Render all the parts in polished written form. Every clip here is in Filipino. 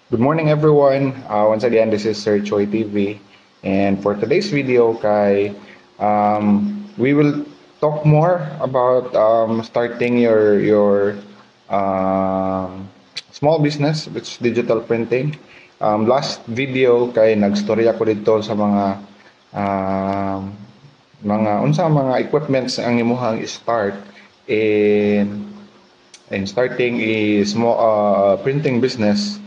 Good morning, everyone. Once again, this is Sir Choi TV, and for today's video, we will talk more about starting your small business, which is digital printing. Last video, nag-story ako dito sa um, mga equipments ang imuhang start in starting a small printing business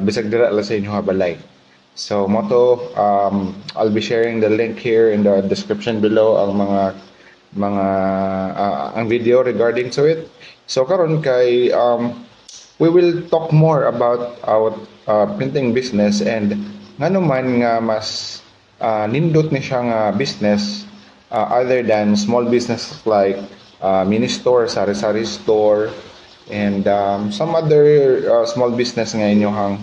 bisag dira la sa inyo balay. So moto I'll be sharing the link here in the description below ang mga ang video regarding to it. So karon we will talk more about our printing business and ngano man nga mas nindot ni siya nga business other than small business like mini store, sari-sari store, and some other small business nga inyohang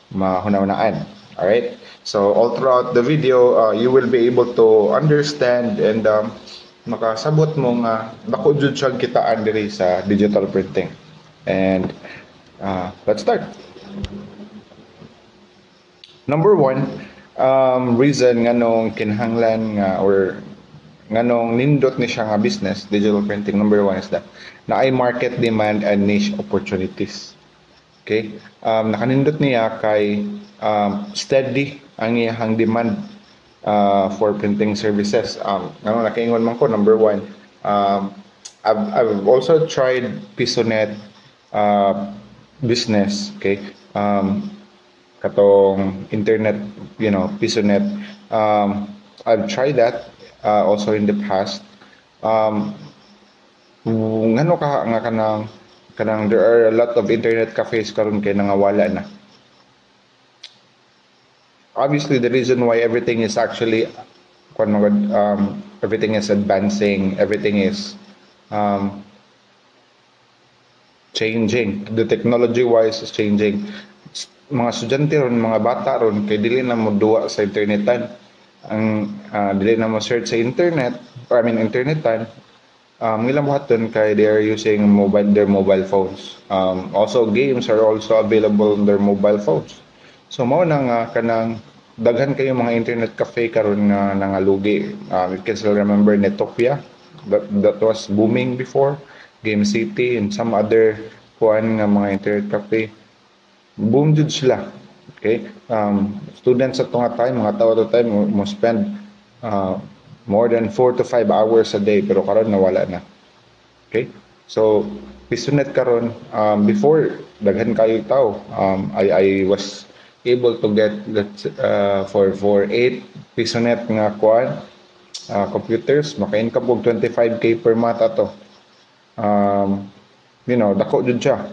mahunahunaan. All right. So all throughout the video, you will be able to understand and makasabot mo nga dako jud siya kitaan diri sa digital printing. And let's start. Number one, reason nganong kinahanglan nga or nganong nindot ni siya nga business, digital printing, number one is that na ay market demand and niche opportunities. Okay? Nakanindot niya kay steady ang iyang demand for printing services. Nakaingon man ko, number one, I've also tried Pisonet business, okay? Katong internet, Pisonet. I've tried that also in the past. Ngano ka nga kanang there are a lot of internet cafes karon kay nangawala na. Obviously the reason why everything is actually everything is advancing, everything is changing, the technology wise is changing. Mga estudyante ron, mga bata ron kay dili na mo duwa sa internetan, ang dili na mo search sa internet, internetan. Ilang buhaton kay they are using their mobile phones. Also games are also available on their mobile phones. So mao na nga kanang daghan kayo mga internet cafe karon nga nangalugi. You can still remember Netopia, that was booming before, Game City and some other kuan nga mga internet cafe. Boom jud sila. Okay? Students at nga time, mga tao at time mo spend more than 4 to 5 hours a day, pero karon nawala na. Okay? So Pisonet karon, before daghan kayo tao, I was able to get for 8 Pisonet nga kuan computers, maka-income og 25k per month ato. Dako jud siya.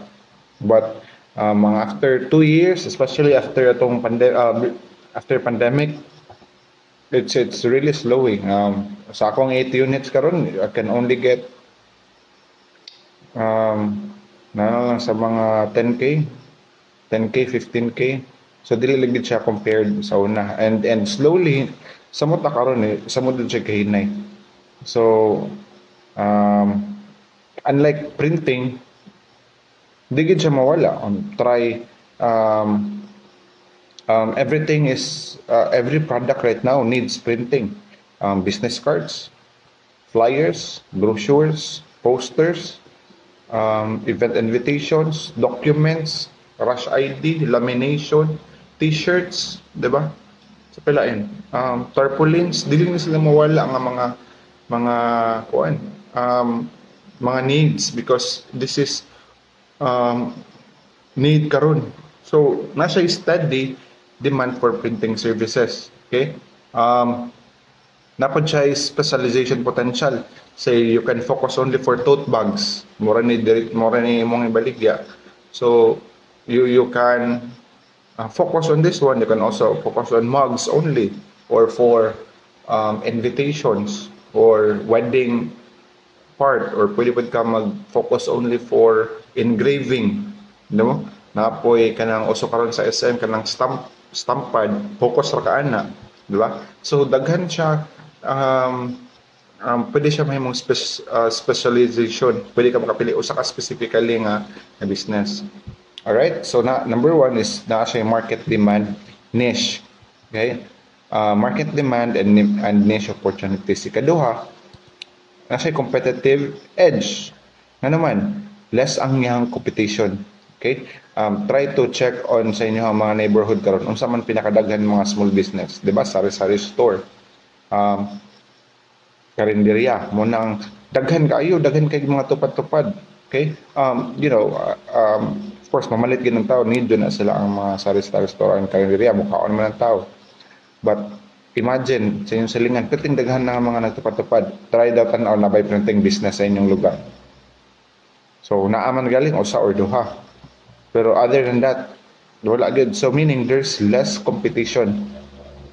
But mga after 2 years, especially after atong after pandemic, it's really slowing. Sa akong 8 units karon, I can only get na lang sa mga 10k, 15k. So dili lang gid siya compared sa una. And slowly samot na karon samot din siya kahinay. So unlike printing, di gid siya mawala. Everything is every product right now needs printing. Business cards, flyers, brochures, posters, event invitations, documents, rush ID, lamination, t-shirts, 'di ba? Sa pilain. Tarpaulins, dili na sila mawala nga mga kuan, mga needs, because this is need karon. So nasa steady demand for printing services. Okay? Napod siya specialization potential. Say you can focus only for tote bags. Mura ni imong ibaligya. So you can focus on this one. You can also focus on mugs only, or for invitations or wedding part, or pwede ka mag-focus only for engraving. No? Napoy kanang uso karon sa SM kanang stampad, focus ra ka ana, di ba? So daghan siya, pwede siya mahimong specialization. Pwede ka makapili usa ka specifically nga business. Alright? So number one is na siya market demand niche. Okay? Market demand and niche opportunities. Ikaduha, na siya competitive edge. Nga naman, less ang iyang competition. Okay? Try to check on sa inyo ang mga neighborhood karon unsa man pinakadaghan mga small business, 'di ba? Sari-sari store. Um, karinderya mo nang daghan kay mga tupad-tupad. Okay? Of course, mamalit ginang tao, need na sila ang mga sari-sari store ang karinderya, mukhaon man ang tao. But imagine sa inyong silingan, kating daghan na mga nagtupad-tupad. Try daw tanaw na by printing business sa inyong lugar. So naaman galing usa or duha. Pero other than that, wala good. So meaning there's less competition,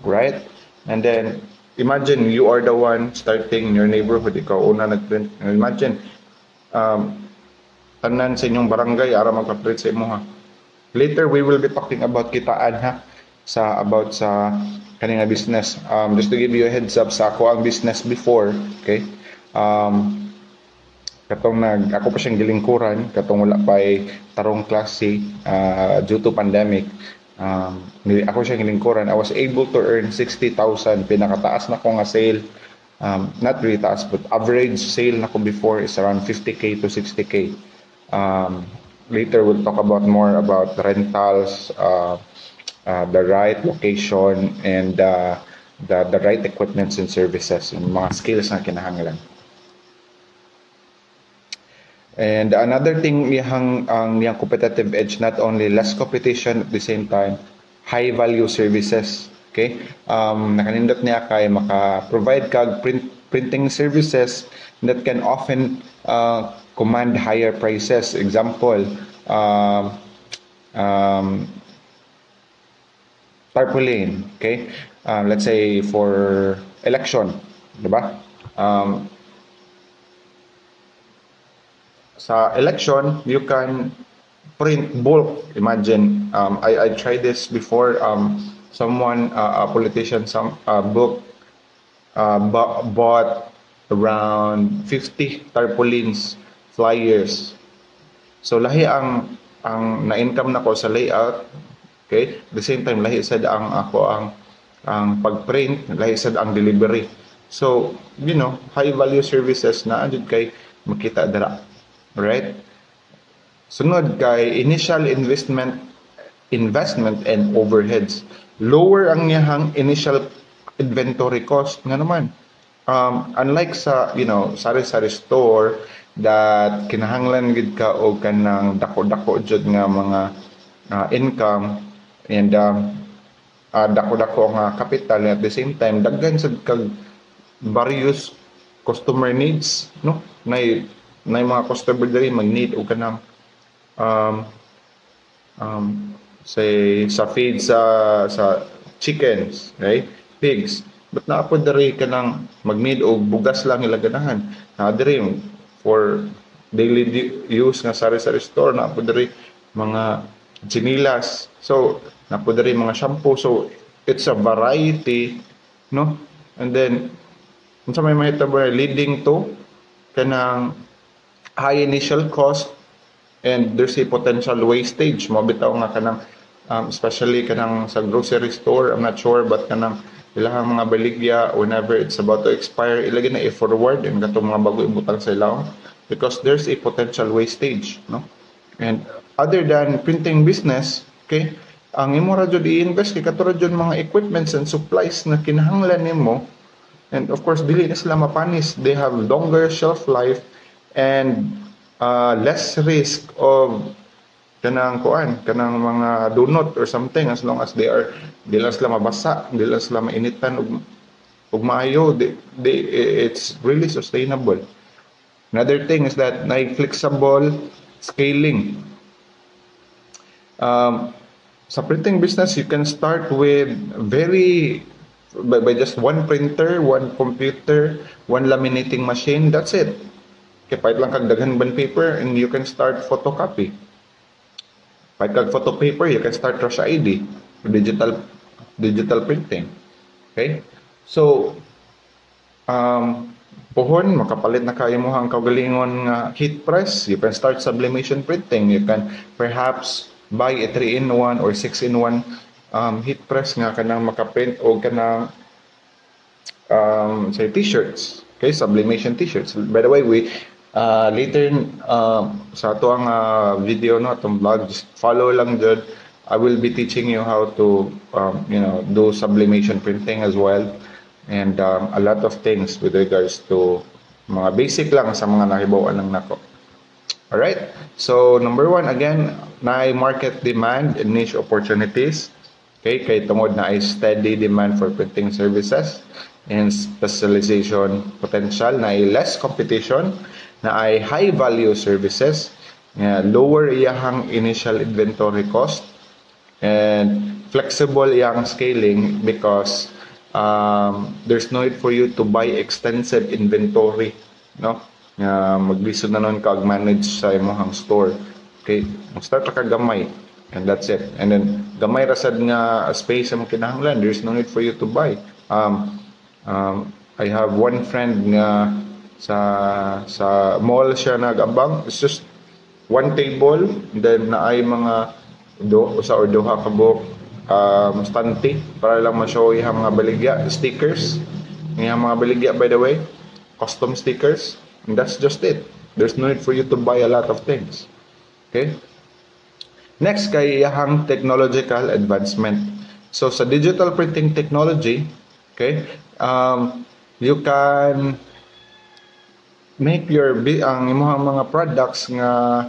right? And then imagine you are the one starting your neighborhood, ikaw una nagprint. Imagine tanan sa inyong barangay ara magpa-print sa imo ha. Later we will be talking about kitaan ha about sa kanina business. Just to give you a heads up sa ako ang business before, okay? Ako pa siyang gilingkuran katong wala pa tarong klase due to pandemic. Ako siyang gilingkuran. I was able to earn 60,000. Pinakataas na ko nga sale. Not really taas, but average sale na ko before is around 50k to 60k. Later we'll talk about more about rentals, the right location, and the right equipments and services, yung mga skills na kinahanglan. And another thing, yung competitive edge, not only less competition at the same time, high value services. Okay? Nakanindot niya kay maka-provide kag printing services that can often command higher prices. Example, tarpaulin, okay? Let's say for election, diba? Sa election, you can print bulk. Imagine, I tried this before. Someone, a politician, bought around 50 tarpaulins, flyers. So lahi ang na-income na ko sa layout. Okay? At the same time, lahi sad ang pag-print, lahi sad ang delivery. So, high value services na adjud kay makita dara. Right? Sunod kay initial investment and overheads. Lower ang niyang initial inventory cost nga naman. Unlike sa, sari-sari store that kinahanglan gid ka og kanang dako-dako jud nga mga income and dako-dako nga capital, and at the same time daghan sad kag various customer needs, no? Nay mga customer diri mag-need og kanang say sa feed sa chickens, right? Pigs. But naapod diri kanang mag-need og bugas lang ila ganahan. Na diri for daily use nga sari-sari store, naapod diri mga chinilas. So naapod diri mga shampoo. So it's a variety, no? And then unsa may mahitabo leading to kanang high initial cost, and there's a potential wastage. Mabitaw nga kanang especially kanang sa grocery store, I'm not sure, but kanang ilahang mga baligya whenever it's about to expire, ilagay na i-forward and katong mga bago ibutang sa ilaw because there's a potential wastage, no? And other than printing business, okay, ang imo ra jud i-invest kay katura jud mga equipments and supplies na kinahanglan nimo, and of course dili na sila mapanis. They have longer shelf life and less risk of kanang mga donut or something, as long as di lang sila mabasa, di lang sila mainitan ug maayo, it's really sustainable. Another thing is that flexible scaling. Sa printing business, you can start with by just one printer, one computer, one laminating machine. That's it. Kahit lang kag daghan bond paper, and you can start photocopy. Kahit kag photo paper, you can start Rush ID, digital printing. Okay? So, pohon, makapalit na kayo mo ang kaugalingon nga heat press. You can start sublimation printing. You can perhaps buy a 3-in-1 or 6-in-1 heat press nga kanang makaprint o kanang say t-shirts, okay, sublimation t-shirts. By the way, we later sa ato ang video no atong vlog, just follow lang jud. I will be teaching you how to do sublimation printing as well, and a lot of things with regards to mga basic lang sa mga nahibaw-an lang nako. All right, so number one again, na market demand and niche opportunities. Okay, kay tungod na ay steady demand for printing services and specialization potential, na ay less competition, na ay high value services, lower iyahang initial inventory cost, and flexible iyang scaling because there's no need for you to buy extensive inventory, no? Maglisod na nun kag manage sa imong store. Okay, start ka gamay and that's it. And then gamay rasad nga space ang kinahanglan, there's no need for you to buy. I have one friend nga sa mall siya nagabang. It's just one table, then naay mga usa or duha ka book stante para lang ma-show yung mga baligya, stickers. Yung mga baligya, by the way, custom stickers. And that's just it. There's no need for you to buy a lot of things. Okay? Next kay iyahang technological advancement. So sa digital printing technology, okay, you can make ang imong mga products nga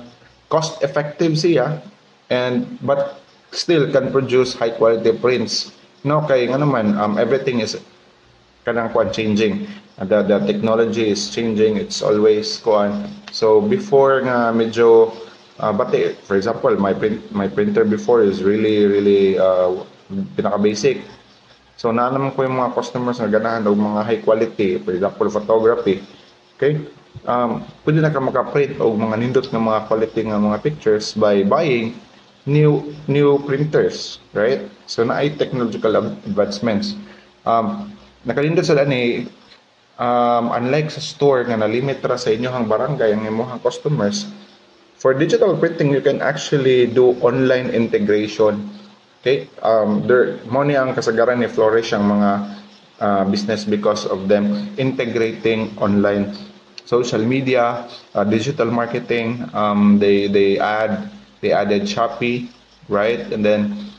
cost effective siya, but still can produce high quality prints. No, kay nga naman everything is kanang changing. The technology is changing, it's always so before nga medyo bati, for example, my printer before is really pinaka basic. So na naman ko yung mga customers na ganahan og mga high quality, for example photography. Okay, pwede na ka maka-print og mga nindot nga mga quality nga mga pictures by buying new printers, right? So na ay technological advancements. Nakalindot sila ni unlike sa store nga na-limit ra sa inyo hang barangay ang imong customers, for digital printing you can actually do online integration. Okay, there mo ni ang kasagaran ni flourish ang mga business because of them integrating online, social media, digital marketing. They added Shopee, right? And then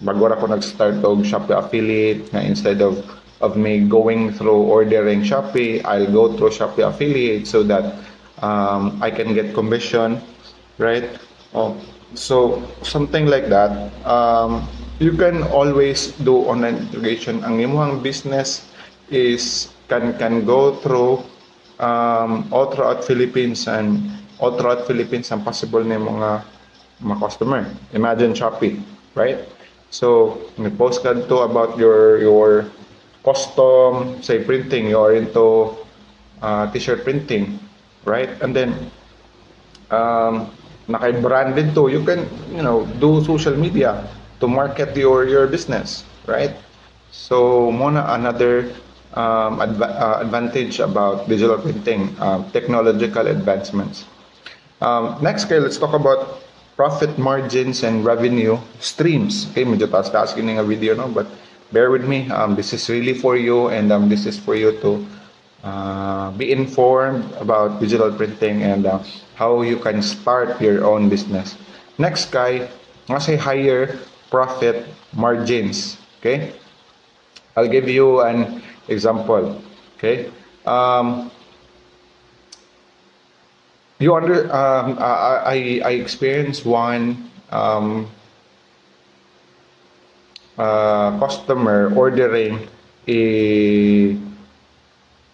bago ako nag-start og Shopee affiliate, nga instead of me going through ordering Shopee, I'll go through Shopee affiliate so that I can get commission, right? So something like that. You can always do online integration. Ang imong business is can go through all throughout Philippines and all throughout Philippines ang possible na mga customer. Imagine Shopee, right? So nag-post ka to about your custom say printing, you are into t-shirt printing, right? And then naka-branded to, you can do social media to market your business, right? So muna another advantage about digital printing, technological advancements. Next, okay, let's talk about profit margins and revenue streams. Okay, medyo taas-taas kini nga video, no? But bear with me. This is really for you, and this is for you to be informed about digital printing and how you can start your own business. Next, kay nga say higher profit margins. Okay, I'll give you an example. Okay, I experienced one customer ordering a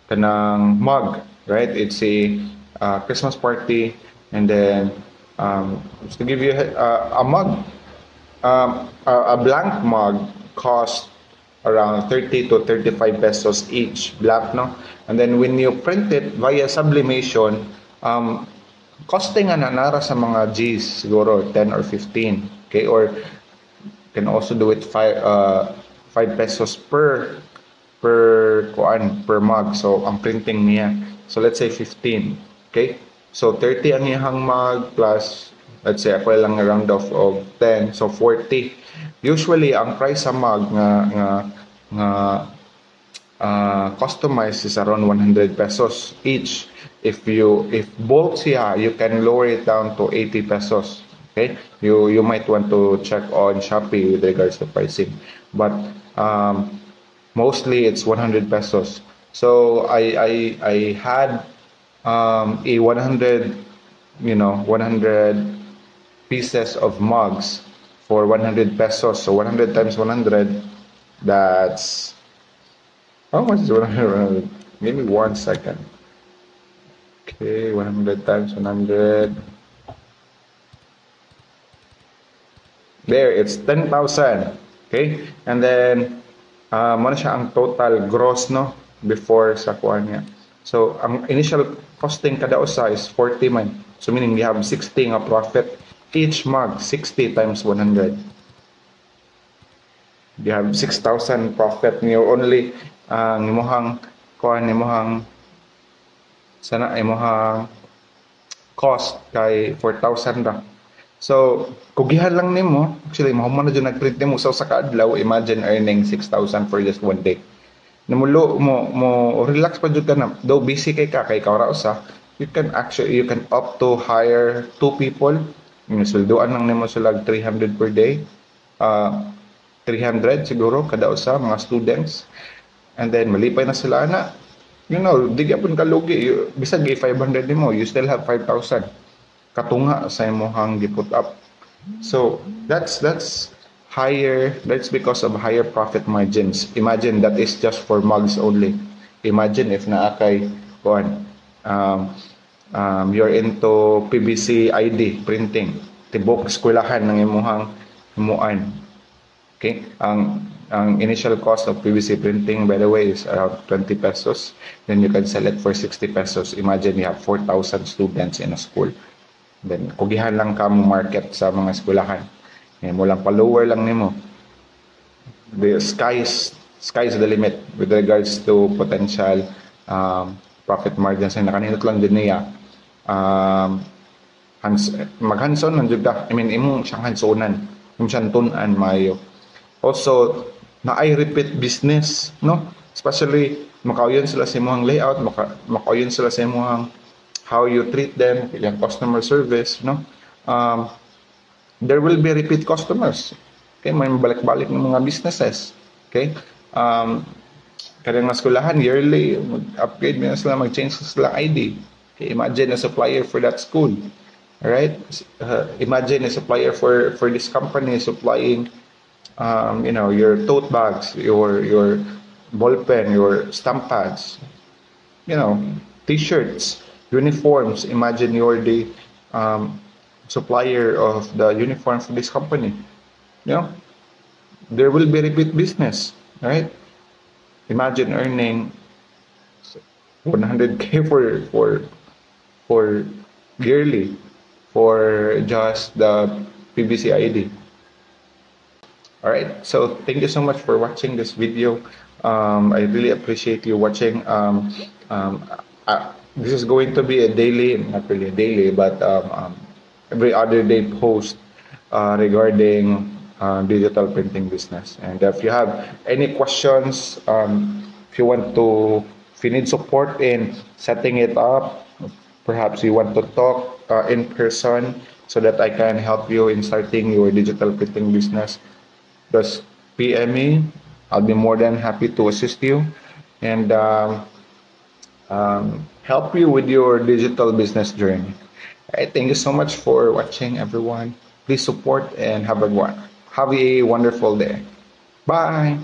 kanang mug, right? It's a Christmas party, and then just to give you a mug, a blank mug cost around 30 to 35 pesos each, black, no? And then when you print it via sublimation, costing nga nara sa mga G's, siguro 10 or 15, okay? Or can also do it 5 pesos per mug. So ang printing niya, so let's say 15, okay? So 30 ang iyang mug plus let's say ako lang round off of 10, so 40. Usually ang price sa mug nga customized is around 100 pesos each. If bulk siya, you can lower it down to 80 pesos. Okay, you might want to check on Shopee with regards to pricing, but mostly it's 100 pesos. So I had a 100 100 pieces of mugs for 100 pesos. So 100 times 100, that's how much is 100? Give me 1 second. Okay, 100 times 100. There, it's 10,000. Okay? And then, muna siya ang total gross, no? Before sa kuha niya. So, ang initial costing kada usa is 40 man. So, meaning you have 60 nga profit. Each mug, 60 times 100. You have 6,000 profit. You only, imuhang kuha imuhang sana imuhang cost kay 4,000 ra. So, kugihan lang nimo, actually mahuman na dyan nag-print nimo sa kaadlaw, imagine earning 6,000 for just one day. Namulo mo relax pa jud ka na, though busy kay kaura usa, you can opt to hire 2 people. Sweldoan lang nimo sila 300 per day. 300 siguro kada usa mga students. And then malipay na sila na. Di gyapon ka lugi. Bisag 500 nimo, you still have 5,000 katunga sa imong giput up. So that's higher. That's because of higher profit margins. Imagine that is just for mugs only. Imagine if naakay you're into PVC ID printing, tibok eskwelahan ng imong himuan. Okay, ang initial cost of PVC printing, by the way, is around 20 pesos. Then you can sell it for 60 pesos. Imagine you have 4,000 students in a school. Then, kugihan lang ka mo market sa mga eskwelahan. Mo lang pa-lower lang nimo. The sky's the limit with regards to potential profit margins. Na kanindot lang din niya. Maghanson man jud ka. I mean, imong siyang hansonan. Imong siyang tunan maayo. Also, na-I repeat business, no? Especially, makauyon sila sa imong layout, makauyon sila sa imong how you treat them, yung customer service, no? There will be repeat customers. Okay, may balik-balik ng mga businesses. Okay? Kanyang eskwelahan, yearly, mag-upgrade na sila, mag-change sila ID. Okay, imagine a supplier for that school. Alright? Imagine a supplier for this company supplying your tote bags, your ball pen, your stamp pads, t-shirts, uniforms. Imagine you're the supplier of the uniform for this company. There will be repeat business, right? Imagine earning 100K for yearly for just the PVC ID. Alright, so thank you so much for watching this video. I really appreciate you watching. This is going to be a daily, not really a daily, but every other day post regarding digital printing business. And if you have any questions, if you need support in setting it up, perhaps you want to talk in person so that I can help you in starting your digital printing business, just PM me. I'll be more than happy to assist you and help you with your digital business journey. Alright, thank you so much for watching, everyone. Please support and have a wonderful day. Bye.